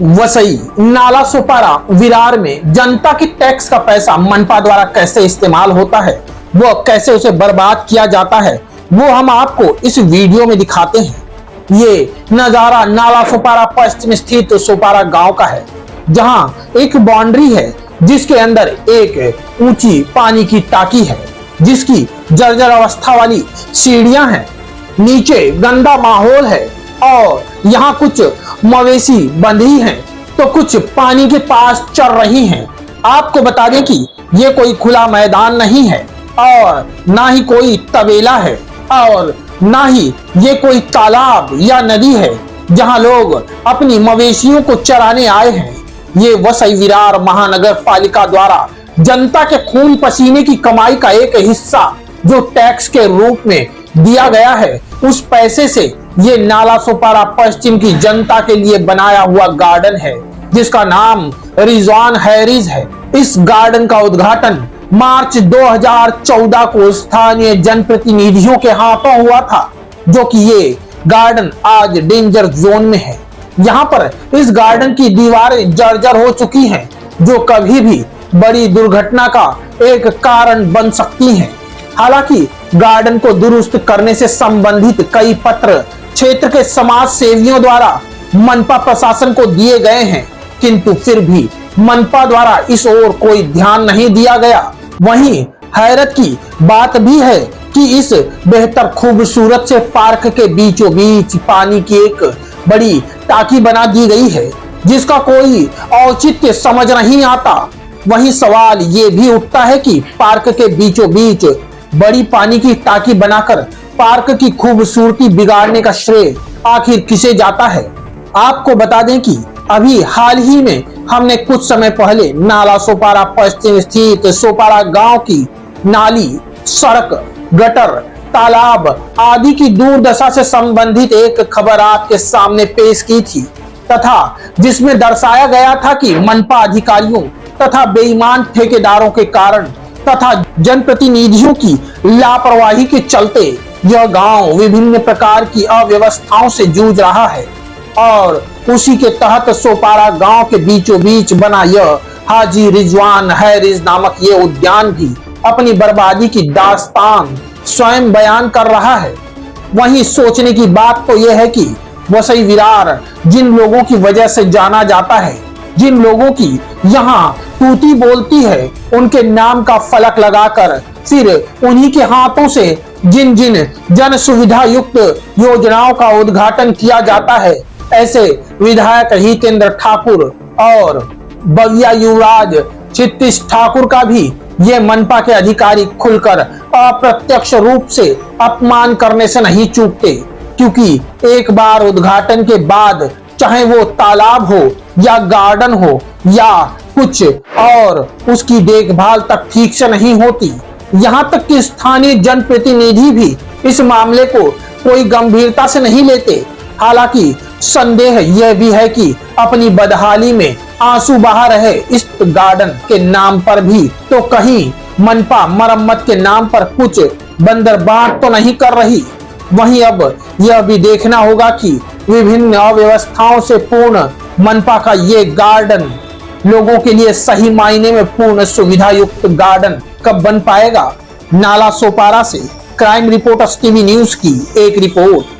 वसई, नाला सोपारा, विरार में जनता की टैक्स का पैसा मनपा द्वारा कैसे इस्तेमाल होता है, वो कैसे उसे बर्बाद किया जाता है, वो हम आपको इस वीडियो में दिखाते हैं। ये नजारा नाला सोपारा पश्चिम स्थित सोपारा गांव का है, जहां एक बाउंड्री है जिसके अंदर एक ऊंची पानी की टाकी है, जिसकी जर्जर अवस्था वाली सीढ़ियां हैं। नीचे गंदा माहौल है और यहाँ कुछ मवेशी बंधी हैं तो कुछ पानी के पास चल रही हैं। आपको बता दें कि ये कोई खुला मैदान नहीं है और ना ही कोई तबेला है और ना ही ये कोई तालाब या नदी है जहां लोग अपनी मवेशियों को चराने आए हैं। ये वसई विरार महानगर पालिका द्वारा जनता के खून पसीने की कमाई का एक हिस्सा जो टैक्स के रूप में दिया गया है, उस पैसे से ये नाला सोपारा पश्चिम की जनता के लिए बनाया हुआ गार्डन है, जिसका नाम रिजवान हैरिज है। इस गार्डन का उद्घाटन मार्च 2014 को स्थानीय जनप्रतिनिधियों के हाथों हुआ था, जो कि ये गार्डन आज डेंजर जोन में है। यहाँ पर इस गार्डन की दीवारें जर्जर हो चुकी हैं, जो कभी भी बड़ी दुर्घटना का एक कारण बन सकती हैं। हालांकि गार्डन को दुरुस्त करने से संबंधित कई पत्र क्षेत्र के समाज सेवियों द्वारा मनपा प्रशासन को दिए गए हैं, किंतु फिर भी मनपा द्वारा इस ओर कोई ध्यान नहीं दिया गया। वहीं हैरत की बात भी है कि इस बेहतर खूबसूरत से पार्क के बीचों बीच पानी की एक बड़ी टाकी बना दी गई है, जिसका कोई औचित्य समझ नहीं आता। वहीं सवाल ये भी उठता है कि पार्क के बीचों बीच बड़ी पानी की टाकी बनाकर पार्क की खूबसूरती बिगाड़ने का श्रेय आखिर किसे जाता है। आपको बता दें कि अभी हाल ही में हमने कुछ समय पहले नाला सोपारा पश्चिम स्थित सोपारा गांव की नाली, सड़क, गटर, तालाब आदि की दुर्दशा से संबंधित एक खबर आपके सामने पेश की थी तथा जिसमें दर्शाया गया था कि मनपा अधिकारियों तथा बेईमान ठेकेदारों के कारण तथा जनप्रतिनिधियों की लापरवाही के चलते यह गांव विभिन्न प्रकार की अव्यवस्थाओं से जूझ रहा है और उसी के तहत सोपारा गांव के बीचों बीच बना यह हाजी रिजवान हैरिज नामक ये उद्यान भी अपनी बर्बादी की दास्तान स्वयं बयान कर रहा है। वहीं सोचने की बात तो यह है कि वसई विरार जिन लोगों की वजह से जाना जाता है, जिन लोगों की यहाँ तूती बोलती है, उनके नाम का फलक लगाकर फिर उन्हीं के हाथों से जिन जिन जन सुविधा युक्त योजनाओं का उद्घाटन किया जाता है, ऐसे विधायक हितेंद्र ठाकुर और बविया युवराज क्षितिज ठाकुर का भी ये मनपा के अधिकारी खुलकर अप्रत्यक्ष रूप से अपमान करने से नहीं चूकते, क्योंकि एक बार उद्घाटन के बाद चाहे वो तालाब हो या गार्डन हो या कुछ और, उसकी देखभाल तक ठीक से नहीं होती। यहाँ तक कि स्थानीय जनप्रतिनिधि भी इस मामले को कोई गंभीरता से नहीं लेते। हालांकि संदेह यह भी है कि अपनी बदहाली में आंसू बहा रहे इस गार्डन के नाम पर भी तो कहीं मनपा मरम्मत के नाम पर कुछ बंदरबांट तो नहीं कर रही। वहीं अब यह भी देखना होगा कि विभिन्न अव्यवस्थाओं से पूर्ण मनपा का ये गार्डन लोगों के लिए सही मायने में पूर्ण सुविधा युक्त गार्डन कब बन पाएगा। नाला सोपारा से क्राइम रिपोर्टर्स टीवी न्यूज की एक रिपोर्ट।